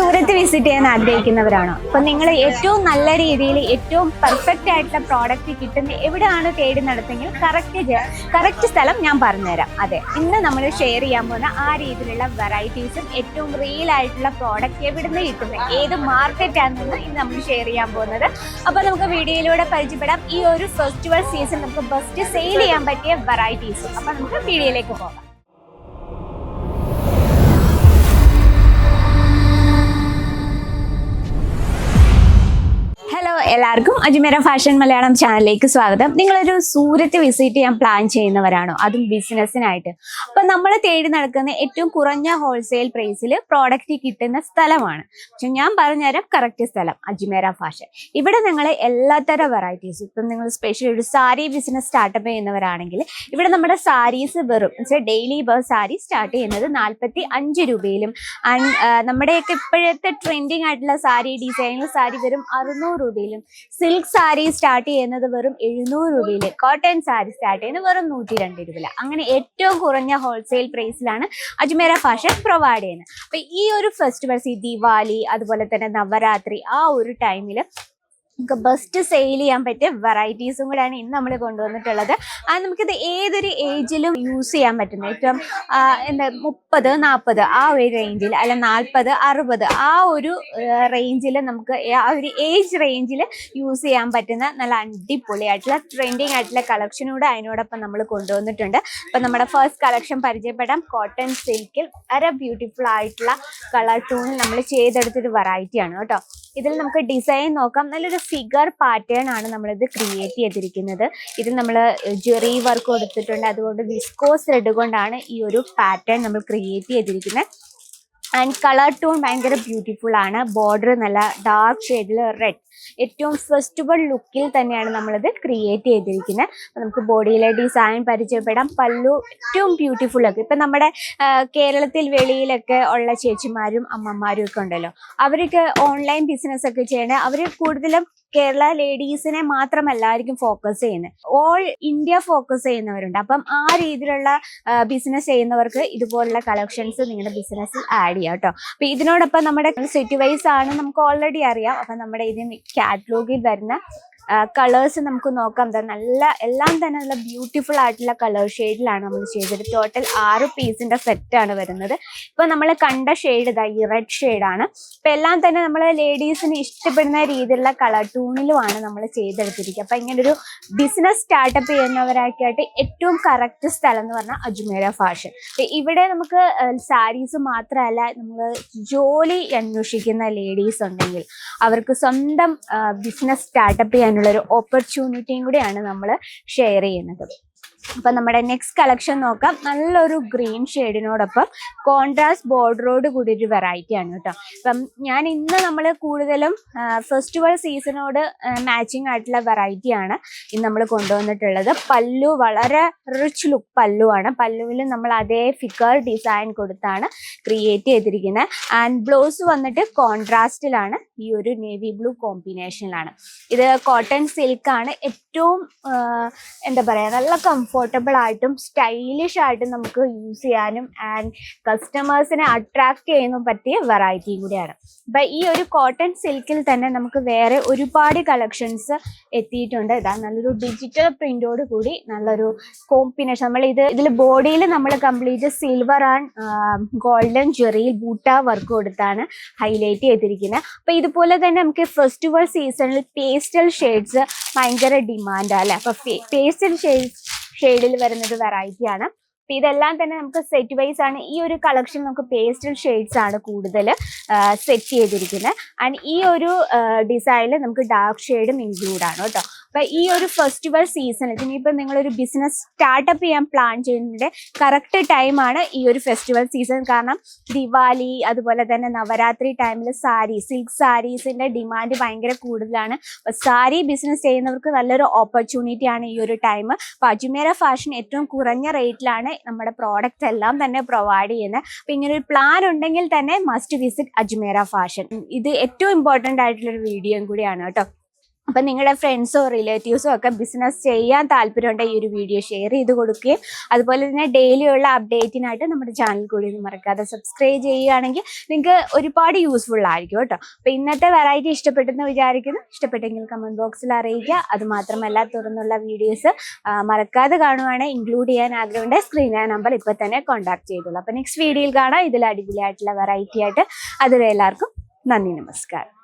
Surat visit ചെയ്യാൻ ആഗ്രഹിക്കുന്നവരാണോ? അപ്പൊ നിങ്ങൾ ഏറ്റവും നല്ല രീതിയിൽ ഏറ്റവും പെർഫെക്റ്റ് ആയിട്ടുള്ള പ്രോഡക്റ്റ് കിട്ടുന്ന എവിടെയാണ് തേടി നടത്തെങ്കിൽ കറക്റ്റ് സ്ഥലം ഞാൻ പറഞ്ഞുതരാം. അതെ, ഇന്ന് നമ്മൾ ഷെയർ ചെയ്യാൻ പോകുന്ന ആ രീതിയിലുള്ള വെറൈറ്റീസും ഏറ്റവും റിയൽ ആയിട്ടുള്ള പ്രോഡക്റ്റ് എവിടുന്ന് കിട്ടുന്നത്, ഏത് മാർക്കറ്റാണെന്ന് ഇന്ന് നമ്മൾ ഷെയർ ചെയ്യാൻ പോകുന്നത്. അപ്പൊ നമുക്ക് വീഡിയോയിലൂടെ പരിചയപ്പെടാം ഈ ഒരു ഫെസ്റ്റിവൽ സീസൺ നമുക്ക് ബെസ്റ്റ് സെയിൽ ചെയ്യാൻ പറ്റിയ വെറൈറ്റീസും. അപ്പൊ നമുക്ക് വീഡിയോയിലേക്ക് പോകാം. ഹലോ, എല്ലാവർക്കും അജ്മീറ ഫാഷൻ മലയാളം ചാനലിലേക്ക് സ്വാഗതം. നിങ്ങളൊരു സൂരത്ത് വിസിറ്റ് ചെയ്യാൻ പ്ലാൻ ചെയ്യുന്നവരാണോ, അതും ബിസിനസ്സിനായിട്ട്? അപ്പൊ നമ്മൾ തേടി നടക്കുന്ന ഏറ്റവും കുറഞ്ഞ ഹോൾസെയിൽ പ്രൈസിൽ പ്രോഡക്റ്റ് കിട്ടുന്ന സ്ഥലമാണ്. പക്ഷെ ഞാൻ പറഞ്ഞുതരാം കറക്റ്റ് സ്ഥലം, അജ്മീറ ഫാഷൻ. ഇവിടെ നിങ്ങൾ എല്ലാത്തരം വെറൈറ്റീസ്, ഇപ്പം നിങ്ങൾ സ്പെഷ്യൽ ഒരു സാരി ബിസിനസ് സ്റ്റാർട്ടപ്പ് ചെയ്യുന്നവരാണെങ്കിൽ ഇവിടെ നമ്മുടെ സാരീസ് വെറും ഡെയിലി ബേർ സാരി സ്റ്റാർട്ട് ചെയ്യുന്നത് 45 രൂപയിലും, നമ്മുടെയൊക്കെ ഇപ്പോഴത്തെ ട്രെൻഡിങ് ആയിട്ടുള്ള സാരി ഡിസൈനിൽ സാരി വെറും 600 രൂപയിലും, സിൽക്ക് സാരി സ്റ്റാർട്ട് ചെയ്യുന്നത് വെറും 700 രൂപയിൽ, കോട്ടൺ സാരി സ്റ്റാർട്ട് ചെയ്യുന്നത് വെറും 102 രൂപയിൽ. അങ്ങനെ ഏറ്റവും കുറഞ്ഞ ഹോൾസെയിൽ പ്രൈസിലാണ് അജ്മീറ ഫാഷൻ പ്രൊവൈഡ് ചെയ്യുന്നത്. അപ്പൊ ഈ ഒരു ഫെസ്റ്റിവൽസ്, ഈ ദിവാലി അതുപോലെ തന്നെ നവരാത്രി, ആ ഒരു ടൈമിൽ നമുക്ക് ബെസ്റ്റ് സെയിൽ ചെയ്യാൻ പറ്റിയ വെറൈറ്റീസും കൂടെയാണ് ഇന്ന് നമ്മൾ കൊണ്ടുവന്നിട്ടുള്ളത്. നമുക്കിത് ഏതൊരു ഏജിലും യൂസ് ചെയ്യാൻ പറ്റുന്ന, ഏറ്റവും 30-40 ആ ഒരു റേഞ്ചിൽ, അല്ല 40-60 ആ ഒരു റേഞ്ചിൽ, നമുക്ക് ആ ഒരു ഏജ് റേഞ്ചിൽ യൂസ് ചെയ്യാൻ പറ്റുന്ന നല്ല അടിപൊളിയായിട്ടുള്ള ട്രെൻഡിങ് ആയിട്ടുള്ള കളക്ഷനൂടെ അതിനോടൊപ്പം നമ്മൾ കൊണ്ടുവന്നിട്ടുണ്ട്. അപ്പം നമ്മുടെ ഫസ്റ്റ് കളക്ഷൻ പരിചയപ്പെടാം. കോട്ടൺ സിൽക്കിൽ വളരെ ബ്യൂട്ടിഫുൾ ആയിട്ടുള്ള കളർ ടൂണിൽ നമ്മൾ ചെയ്തെടുത്തൊരു വെറൈറ്റിയാണ് കേട്ടോ. ഇതിൽ നമുക്ക് ഡിസൈൻ നോക്കാം. നല്ലൊരു ഫിഗർ പാറ്റേൺ ആണ് നമ്മളിത് ക്രിയേറ്റ് ചെയ്തിരിക്കുന്നത്. ഇതിൽ നമ്മൾ ജെറി വർക്ക് കൊടുത്തിട്ടുണ്ട്, അതുകൊണ്ട് വിസ്കോസ് ത്രെഡ് കൊണ്ടാണ് ഈ ഒരു പാറ്റേൺ നമ്മൾ ക്രിയേറ്റ് ചെയ്തിരിക്കുന്നത്. ആൻഡ് കളർ ടൂൺ ഭയങ്കര ബ്യൂട്ടിഫുൾ ആണ്. ബോർഡർ നല്ല ഡാർക്ക് ഷെയ്ഡിൽ റെഡ്, ഏറ്റവും ഫെസ്റ്റിവൽ ലുക്കിൽ തന്നെയാണ് നമ്മളിത് ക്രിയേറ്റ് ചെയ്തിരിക്കുന്നത്. നമുക്ക് ബോഡിയിലെ ഡിസൈൻ പരിചയപ്പെടാം. പല്ലു ഏറ്റവും ബ്യൂട്ടിഫുൾ ഒക്കെ. ഇപ്പം നമ്മുടെ കേരളത്തിൽ വെളിയിലൊക്കെ ഉള്ള ചേച്ചിമാരും അമ്മമാരും ഒക്കെ ഉണ്ടല്ലോ, അവരൊക്കെ ഓൺലൈൻ ബിസിനസ് ഒക്കെ ചെയ്യണേ. അവർ കൂടുതലും കേരള ലേഡീസിനെ മാത്രമല്ലായിരിക്കും ഫോക്കസ് ചെയ്യുന്നത്, ഓൾ ഇന്ത്യ ഫോക്കസ് ചെയ്യുന്നവരുണ്ട്. അപ്പം ആ രീതിയിലുള്ള ബിസിനസ് ചെയ്യുന്നവർക്ക് ഇതുപോലുള്ള കളക്ഷൻസ് നിങ്ങളുടെ ബിസിനസ്സിൽ ആഡ് ചെയ്യാം കേട്ടോ. അപ്പൊ ഇതിനോടൊപ്പം നമ്മുടെ സെറ്റ് വൈസ് ആണ്, നമുക്ക് ഓൾറെഡി അറിയാം. അപ്പൊ നമ്മുടെ ഇതിന് കാറ്റലോഗിൽ വരുന്ന കളേഴ്സ് നമുക്ക് നോക്കാം. നല്ല എല്ലാം തന്നെ നല്ല ബ്യൂട്ടിഫുൾ ആയിട്ടുള്ള കളർ ഷെയ്ഡിലാണ് നമ്മൾ ചെയ്തത്. ടോട്ടൽ 6 പീസിന്റെ സെറ്റാണ് വരുന്നത്. ഇപ്പൊ നമ്മൾ കണ്ട ഷെയ്ഡ് ഇതാ ഈ റെഡ് ഷെയ്ഡാണ്. ഇപ്പൊ എല്ലാം തന്നെ നമ്മൾ ലേഡീസിന് ഇഷ്ടപ്പെടുന്ന രീതിയിലുള്ള കളർ ടൂണിലുമാണ് നമ്മൾ ചെയ്തെടുത്തിരിക്കുക. അപ്പൊ ഇങ്ങനൊരു ബിസിനസ് സ്റ്റാർട്ടപ്പ് ചെയ്യുന്നവരായിട്ട് ഏറ്റവും കറക്റ്റ് സ്ഥലം എന്ന് പറഞ്ഞാൽ അജ്മീറ ഫാഷൻ. ഇവിടെ നമുക്ക് സാരീസ് മാത്രമല്ല, നമ്മൾ ജോലി അന്വേഷിക്കുന്ന ലേഡീസ് ഉണ്ടെങ്കിൽ അവർക്ക് സ്വന്തം ബിസിനസ് സ്റ്റാർട്ടപ്പ് ചെയ്യാനുള്ള ഒരു ഓപ്പർച്യൂണിറ്റിയും കൂടിയാണ് നമ്മൾ ഷെയർ ചെയ്യുന്നത്. അപ്പൊ നമ്മുടെ നെക്സ്റ്റ് കളക്ഷൻ നോക്കാം. നല്ലൊരു ഗ്രീൻ ഷെയ്ഡിനോടൊപ്പം കോൺട്രാസ്റ്റ് ബോർഡറോട് കൂടി ഒരു വെറൈറ്റി ആണ് കേട്ടോ. അപ്പം ഞാൻ ഇന്ന് നമ്മൾ കൂടുതലും ഫെസ്റ്റിവൽ സീസണോട് മാച്ചിങ് ആയിട്ടുള്ള വെറൈറ്റി ആണ് ഇന്ന് നമ്മൾ കൊണ്ടുവന്നിട്ടുള്ളത്. പല്ലു വളരെ റിച്ച് ലുക്ക് പല്ലു ആണ്. പല്ലുവിൽ നമ്മൾ അതേ ഫിഗർ ഡിസൈൻ കൊടുത്താണ് ക്രിയേറ്റ് ചെയ്തിരിക്കുന്നത്. ആൻഡ് ബ്ലൗസ് വന്നിട്ട് കോൺട്രാസ്റ്റിലാണ്, ഈ ഒരു നേവി ബ്ലൂ കോമ്പിനേഷനിലാണ്. ഇത് കോട്ടൺ സിൽക്കാണ്. ഏറ്റവും എന്താ പറയുക, നല്ല കംഫർട്ടബിൾ ആയിട്ടും സ്റ്റൈലിഷ് ആയിട്ടും നമുക്ക് യൂസ് ചെയ്യാനും ആൻഡ് കസ്റ്റമേഴ്സിനെ അട്രാക്ട് ചെയ്യാനും പറ്റിയ വെറൈറ്റിയും കൂടിയാണ്. അപ്പൊ ഈ ഒരു കോട്ടൺ സിൽക്കിൽ തന്നെ നമുക്ക് വേറെ ഒരുപാട് കളക്ഷൻസ് എത്തിയിട്ടുണ്ട്. ഇതാ നല്ലൊരു ഡിജിറ്റൽ പ്രിന്റോട് കൂടി നല്ലൊരു കോമ്പിനേഷൻ. നമ്മൾ ഇതിൽ ബോഡിയിൽ നമ്മൾ കംപ്ലീറ്റ് സിൽവർ ആൻഡ് ഗോൾഡൻ ജെറിയിൽ ബൂട്ട വർക്ക് കൊടുത്താണ് ഹൈലൈറ്റ് ചെയ്തിരിക്കുന്നത്. അപ്പൊ ഇതുപോലെ തന്നെ നമുക്ക് ഫെസ്റ്റിവൽ സീസണിൽ പേസ്റ്റൽ ഷെയ്ഡ്സ് ഭയങ്കര ഡിമാൻഡാണ് അല്ലെ. അപ്പൊ പേസ്റ്റൽ ഷെയ്ഡിൽ വരുന്നത് വെറൈറ്റി ആണ്. അപ്പൊ ഇതെല്ലാം തന്നെ നമുക്ക് സെറ്റ് വൈസ് ആണ്. ഈ ഒരു കളക്ഷൻ നമുക്ക് പേസ്റ്റൽ ഷെയ്ഡ്സ് ആണ് കൂടുതൽ സെറ്റ് ചെയ്തിരിക്കുന്നത്. ആൻഡ് ഈ ഒരു ഡിസൈനിൽ നമുക്ക് ഡാർക്ക് ഷെയ്ഡും ഇൻക്ലൂഡ് ആണ് കേട്ടോ. അപ്പൊ ഈ ഒരു ഫെസ്റ്റിവൽ സീസണിൽ ഇനിയിപ്പോൾ നിങ്ങളൊരു ബിസിനസ് സ്റ്റാർട്ടപ്പ് ചെയ്യാൻ പ്ലാൻ ചെയ്യുന്നതിന്റെ കറക്റ്റ് ടൈമാണ് ഈ ഒരു ഫെസ്റ്റിവൽ സീസൺ. കാരണം ദിവാലി അതുപോലെ തന്നെ നവരാത്രി ടൈമിൽ സിൽക്ക് സാരീസിന്റെ ഡിമാൻഡ് ഭയങ്കര കൂടുതലാണ്. അപ്പൊ സാരി ബിസിനസ് ചെയ്യുന്നവർക്ക് നല്ലൊരു ഓപ്പർച്യൂണിറ്റി ആണ് ഈ ഒരു ടൈം. അപ്പൊ അജ്മീറ ഫാഷൻ ഏറ്റവും കുറഞ്ഞ റേറ്റിലാണ് നമ്മുടെ പ്രോഡക്റ്റ്സ് എല്ലാം തന്നെ പ്രൊവൈഡ് ചെയ്യുന്നത്. അപ്പൊ ഇങ്ങനെ ഒരു പ്ലാൻ ഉണ്ടെങ്കിൽ തന്നെ മസ്റ്റ് വിസിറ്റ് അജ്മീറ ഫാഷൻ. ഇത് ഏറ്റവും ഇമ്പോർട്ടൻ്റ് ആയിട്ടുള്ള ഒരു വീഡിയോയും കൂടിയാണ് കേട്ടോ. അപ്പം നിങ്ങളുടെ ഫ്രണ്ട്സോ റിലേറ്റീവ്സോ ഒക്കെ ബിസിനസ് ചെയ്യാൻ താല്പര്യമുണ്ടെങ്കിൽ ഈ ഒരു വീഡിയോ ഷെയർ ചെയ്ത് കൊടുക്കുകയും അതുപോലെ തന്നെ ഡെയിലിയുള്ള അപ്ഡേറ്റിനായിട്ട് നമ്മുടെ ചാനൽ കൂടി ഒന്ന് മറക്കാതെ സബ്സ്ക്രൈബ് ചെയ്യുകയാണെങ്കിൽ നിങ്ങൾക്ക് ഒരുപാട് യൂസ്ഫുൾ ആയിരിക്കും കേട്ടോ. അപ്പോൾ ഇന്നത്തെ വെറൈറ്റി ഇഷ്ടപ്പെട്ടെന്ന് വിചാരിക്കുന്നു. ഇഷ്ടപ്പെട്ടെങ്കിൽ കമൻറ്റ് ബോക്സിൽ അറിയിക്കുക. അതുമാത്രമല്ല തുടർന്നുള്ള വീഡിയോസ് മറക്കാതെ കാണുവാണെങ്കിൽ ഇൻക്ലൂഡ് ചെയ്യാൻ ആഗ്രഹമുണ്ട്. സ്ക്രീനിലെ നമ്പർ ഇപ്പോൾ തന്നെ കോൺടാക്ട് ചെയ്തോളൂ. അപ്പോൾ നെക്സ്റ്റ് വീഡിയോയിൽ കാണാം ഇതിൽ അടിപൊളിയായിട്ടുള്ള വെറൈറ്റി ആയിട്ട്. അതുവരെ എല്ലാവർക്കും നന്ദി, നമസ്കാരം.